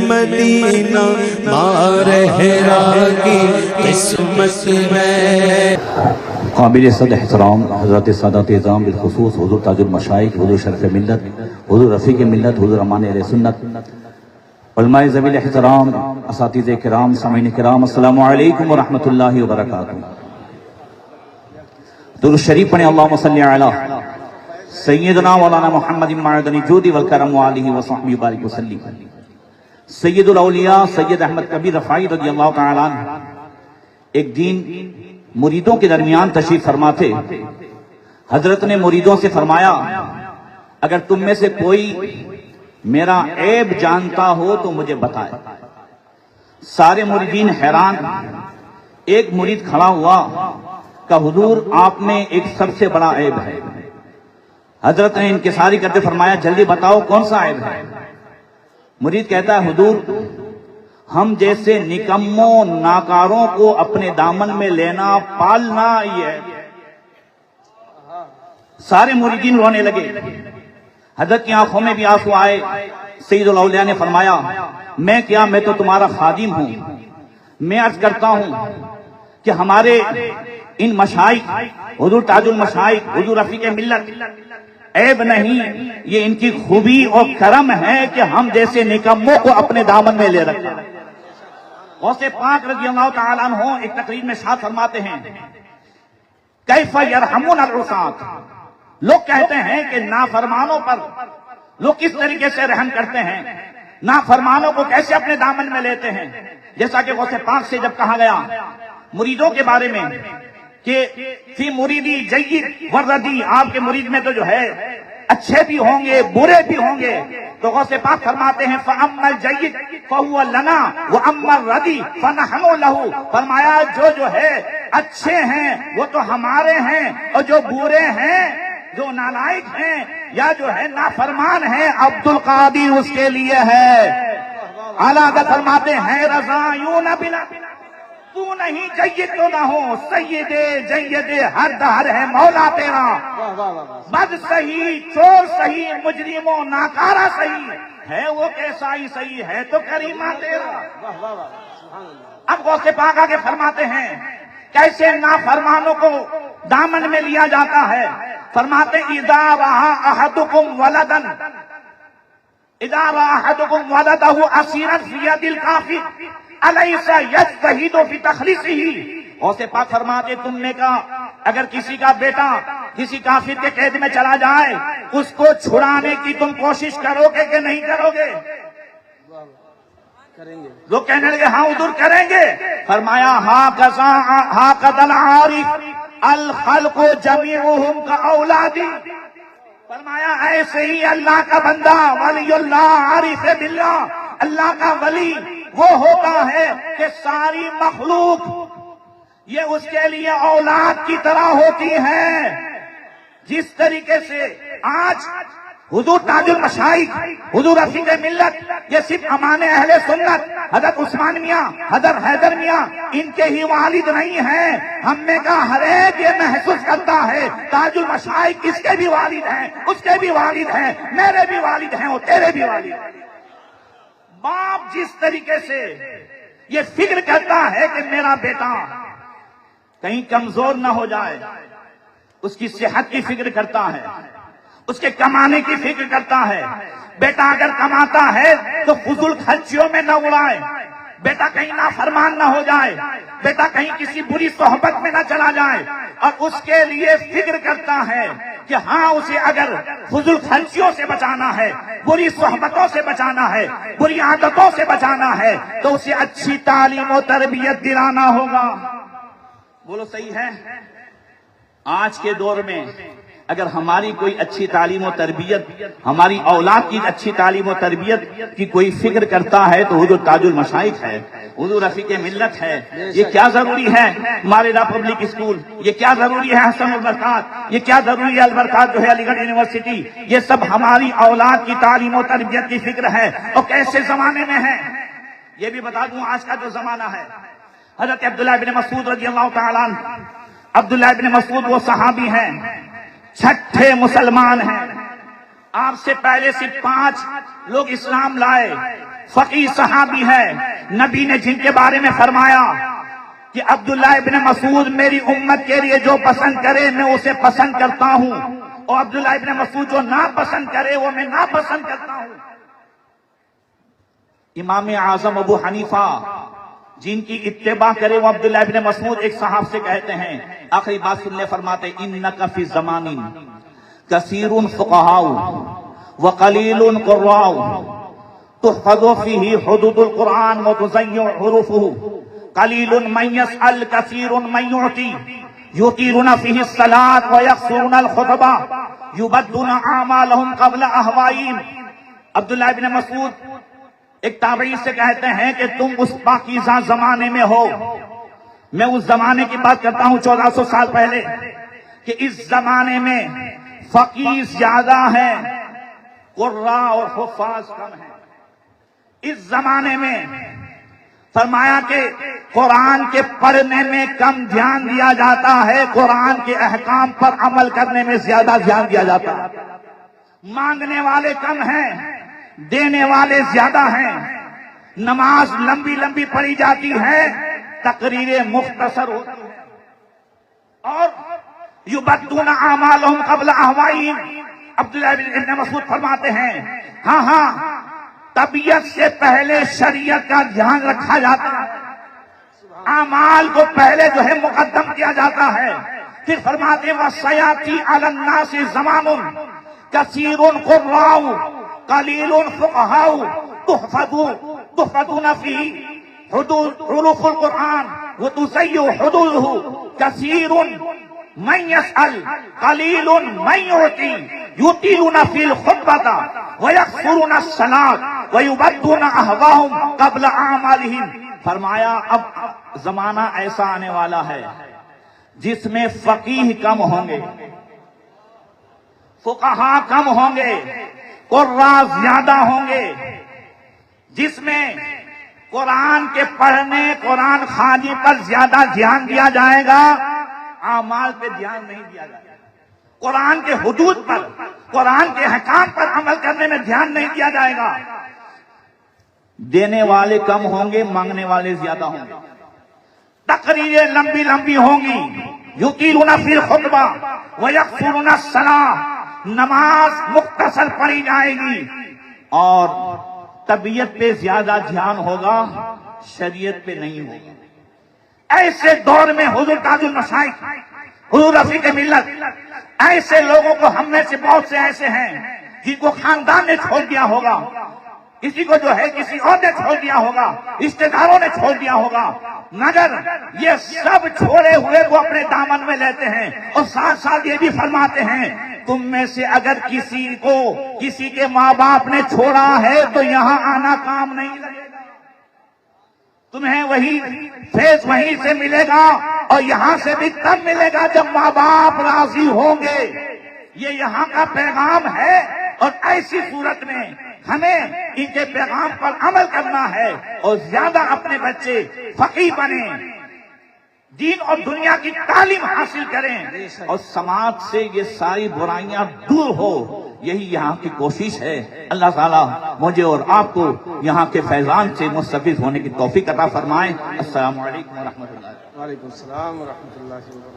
مدینہ مارہرا کی قسمت میں۔ قابل صد احترام حضرت سادات اعظام بالخصوص حضور تاج المشائخ، حضور شرف ملت، حضور رفیق ملت، حضور امان اہل سنت، علماء ذوی احترام، اساتذہ کرام، سامعین کرام، السلام علیکم ورحمۃ اللہ وبرکاتہ۔ درود شریف پڑھیں، اللہم صلی علی سیدنا مولانا محمد معدن الجود والکرم وآلہ وصحبہ وبارک وسلم۔ سید الاولیاء سید احمد کبیر رفاعی رضی اللہ تعالیٰ عنہ ایک دن مریدوں کے درمیان تشریف فرما تھے۔ حضرت نے مریدوں سے فرمایا، اگر تم میں سے کوئی میرا عیب جانتا ہو تو مجھے بتائے۔ سارے مریدین حیران۔ ایک مرید کھڑا ہوا کہ حضور آپ میں ایک سب سے بڑا عیب ہے۔ حضرت نے انکساری کرتے فرمایا، جلدی بتاؤ کون سا عیب ہے؟ مرید کہتا ہے، حضور ہم جیسے نکموں ناکاروں کو اپنے دامن میں لینا پالنا یہ ہے۔ سارے مریدین رونے لگے۔ حضرت کی آنکھوں میں بھی آنسو آئے۔ سید الاولیاء نے فرمایا، میں کیا، میں تو تمہارا خادم ہوں۔ میں عرض کرتا ہوں کہ ہمارے ان مشائخ، حضور تاج المشائخ، حضور رفیق ملت، عیب نہیں، یہ ان کی خوبی اور کرم ہے کہ ہم جیسے نکموں کو اپنے دامن میں لے رکھتے ہیں۔ غوث پاک رضی اللہ تعالیٰ عنہ ایک تقریر میں ارشاد فرماتے ہیں، کیف یرحمون العصاۃ، لوگ کہتے ہیں کہ نافرمانوں پر لوگ کس طریقے سے رحم کرتے ہیں، نافرمانوں کو کیسے اپنے دامن میں لیتے ہیں۔ جیسا کہ غوث پاک سے جب کہا گیا مریدوں کے بارے میں کہ فی مریدی جید وردی، آپ کے مرید میں تو جو ہے اچھے بھی ہوں گے برے بھی ہوں گے، تو غوث پاک فرماتے ہیں فَأَمَّا الْجَيِّدُ فَهُوَ لَنَا وَأَمَّا الرَّدِي فَنَحْنُ لَهُ، فرمایا جو ہے اچھے ہیں وہ تو ہمارے ہیں، اور جو برے ہیں، جو نالائق ہیں یا جو ہے نافرمان ہیں، عبد القادر اس کے لیے ہے۔ اعلیٰ حضرت فرماتے ہیں، رضا یوں نہ بلا تو نہیں جید تو نہ ہو، سید جید ہر دہر ہے مولا تیرا، بد صحیح چور صحیح مجرم و ناکارہ صحیح ہے، وہ کیسا ہی صحیح ہے تو کریمہ تیرا۔ اب غوث پاک آگے فرماتے ہیں کیسے نافرمانوں کو دامن میں لیا جاتا ہے۔ فرماتے اذا رأى احدكم ولدا، اذا رأى احدكم ولده اسيرا في يد الكافر الیس یجتہد فی تخلیصہ، غوث پاک فرماتے تم نے کہا اگر کسی کا بیٹا کسی کافر کے قید میں چلا جائے، اس کو چھڑانے کی تم کوشش کرو گے کہ نہیں کرو گے؟ لوگ کہنے لگے ہاں حضور کریں گے۔ فرمایا ہاکذا العارف الخلق جمیعہم کاولادی، فرمایا ایسے ہی اللہ کا بندہ ولی اللہ عارف باللہ، اللہ کا ولی وہ ہوتا ہے کہ ساری مخلوق یہ اس کے لیے اولاد کی طرح ہوتی ہے۔ جس طریقے سے آج حضور تاج المشائخ، حضور رفیق ملت، یہ صرف امان اہل سنت حضرت عثمان میاں، حضرت حیدر میاں ان کے ہی والد نہیں ہیں، ہم نے کہا ہر ایک یہ محسوس کرتا ہے تاج المشائخ اس کے بھی والد ہیں، اس کے بھی والد ہیں، میرے بھی والد ہیں اور تیرے بھی والد ہیں۔ باپ جس طریقے سے یہ فکر کرتا ہے کہ میرا بیٹا کہیں کمزور نہ ہو جائے، اس کی صحت کی فکر کرتا ہے، اس کے کمانے کی فکر کرتا ہے۔ بیٹا اگر کماتا ہے تو فضول خرچیوں میں نہ اڑائے، بیٹا کہیں نافرمان نہ ہو جائے، بیٹا کہیں کسی بری صحبت میں نہ چلا جائے، اور اس کے لیے فکر کرتا ہے کہ ہاں اسے اگر فضول خرچیوں سے بچانا ہے، بری صحبتوں سے بچانا ہے، بری عادتوں سے بچانا ہے، تو اسے اچھی تعلیم و تربیت دلانا ہوگا۔ بولو صحیح ہے؟ آج کے دور میں اگر ہماری کوئی اچھی تعلیم و تربیت، ہماری اولاد کی اچھی تعلیم و تربیت کی کوئی فکر کرتا ہے تو حضور تاج المشائخ ہے، حضور رفیق ملت ہے۔ یہ کیا ضروری ہے ماریرا پبلک اسکول، یہ کیا ضروری ہے حسن البرکات، یہ کیا ضروری ہے البرکات جو ہے علی گڑھ یونیورسٹی، یہ سب ہماری اولاد کی تعلیم و تربیت کی فکر ہے۔ اور کیسے زمانے میں ہے یہ بھی بتا دوں، آج کا جو زمانہ ہے، حضرت عبداللہ بن مسعود رضی اللہ تعالیٰ عنہ، عبداللہ بن مسعود وہ صحابی ہیں، چھٹے مسلمان ہیں، آپ سے پہلے صرف 5 لوگ اسلام لائے، فقیہ صحابی ہے، نبی نے جن کے بارے میں فرمایا کہ عبداللہ ابن مسعود میری امت کے لیے جو پسند کرے میں اسے پسند کرتا ہوں، اور عبداللہ ابن مسعود جو ناپسند کرے وہ میں ناپسند کرتا ہوں۔ امام اعظم ابو حنیفہ جن کی اتباع کرے وہ عبداللہ ابن مسعود ایک صحاب سے کہتے ہیں، آخری بات سن لے، فرماتے انک فی زمان کثیر فقہاء وقلیل قراء تحفظ فیہ حدود القرآن وتزین حروفہ قلیل من یسأل کثیر من یعطی یطیلون فیہ الصلاة ویقصرون الخطبہ یبدون اعمالہم قبل اہوائیم۔ عبداللہ ابن مسعود ایک تابعی سے کہتے ہیں کہ تم اس پاکیزہ زمانے میں ہو، میں اس زمانے کی بات کرتا ہوں 1400 سال پہلے، کہ اس زمانے میں فقیہ زیادہ ہیں، قراء اور حفاظ کم ہیں۔ اس زمانے میں فرمایا کہ قرآن کے پڑھنے میں کم دھیان دیا جاتا ہے، قرآن کے احکام پر عمل کرنے میں زیادہ دھیان دیا جاتا ہے۔ مانگنے والے کم ہیں، دینے والے زیادہ ہیں، نماز لمبی لمبی پڑھی جاتی ہے، تقریریں مختصر ہوتی ہیں، اور یبدون اعمالہم قبل اہوائہم۔ عبداللہ ابن مسعود فرماتے ہیں ہاں طبیعت سے پہلے شریعت کا دھیان رکھا جاتا ہے، اعمال کو پہلے جو ہے مقدم کیا جاتا ہے۔ پھر فرماتے ہیں وَسَيَأْتِي عَلَى النَّاسِ زَمَانٌ كَثِيرٌ قُرَّاءُ قَلِيلٌ فُقَهَاءُ تُحْفَظُونَ فِيهِ حُروفُ الْقُرْآنِ وَتُزَيُّ حُدُودُهُ كَثِيرٌ من يسأل قلیل من يعطی یطیلون فی الخطبۃ ویقصرون الصلاۃ ویبدون اہواہم قبل اعمالہم۔ فرمایا اب زمانہ ایسا آنے والا ہے جس میں فقیہ کم ہوں گے، فقہاء کم ہوں گے، قراء زیادہ ہوں گے، جس میں قرآن کے پڑھنے، قرآن خوانی پر زیادہ دھیان دیا جائے گا، اعمال پہ دھیان نہیں دیا جائے گا، قرآن کے حدود پر، قرآن کے احکام پر عمل کرنے میں دھیان نہیں دیا جائے گا۔ دینے والے کم ہوں گے، مانگنے والے زیادہ ہوں گے، تقریریں لمبی لمبی ہوں گی، یطیلون فی الخطبہ ویقصرون الصلاۃ، نماز مختصر پڑھی جائے گی، اور طبیعت پہ زیادہ دھیان ہوگا، شریعت پہ نہیں ہوگا۔ ایسے دور میں حضور تاج المشائخ، حضور رفیق ملت، ایسے لوگوں کو ہم میں سے بہت سے ایسے ہیں جن کو خاندان نے چھوڑ دیا ہوگا، کسی کو جو ہے کسی اور نے چھوڑ دیا ہوگا، رشتے داروں نے چھوڑ دیا ہوگا، مگر یہ سب چھوڑے ہوئے کو اپنے دامن میں لیتے ہیں، اور ساتھ ساتھ یہ بھی فرماتے ہیں تم میں سے اگر کسی کو کسی کے ماں باپ نے چھوڑا ہے تو یہاں آنا کام نہیں لگے گا، تمہیں وہی فیض وہیں سے ملے گا، اور یہاں سے بھی تب ملے گا جب ماں باپ راضی ہوں گے۔ یہ یہاں کا پیغام ہے، اور ایسی صورت میں ہمیں ان کے پیغام پر عمل کرنا ہے، اور زیادہ اپنے بچے فقیہ بنیں، دین اور دنیا کی تعلیم حاصل کریں، اور سماج سے یہ ساری برائیاں دور ہو، یہی یہاں کی کوشش ہے۔ اللہ تعالیٰ مجھے اور آپ کو یہاں کے فیضان سے مستفید ہونے کی توفیق عطا فرمائے۔ السلام علیکم ورحمۃ اللہ۔ وعلیکم السلام ورحمۃ اللہ وبرکاتہ۔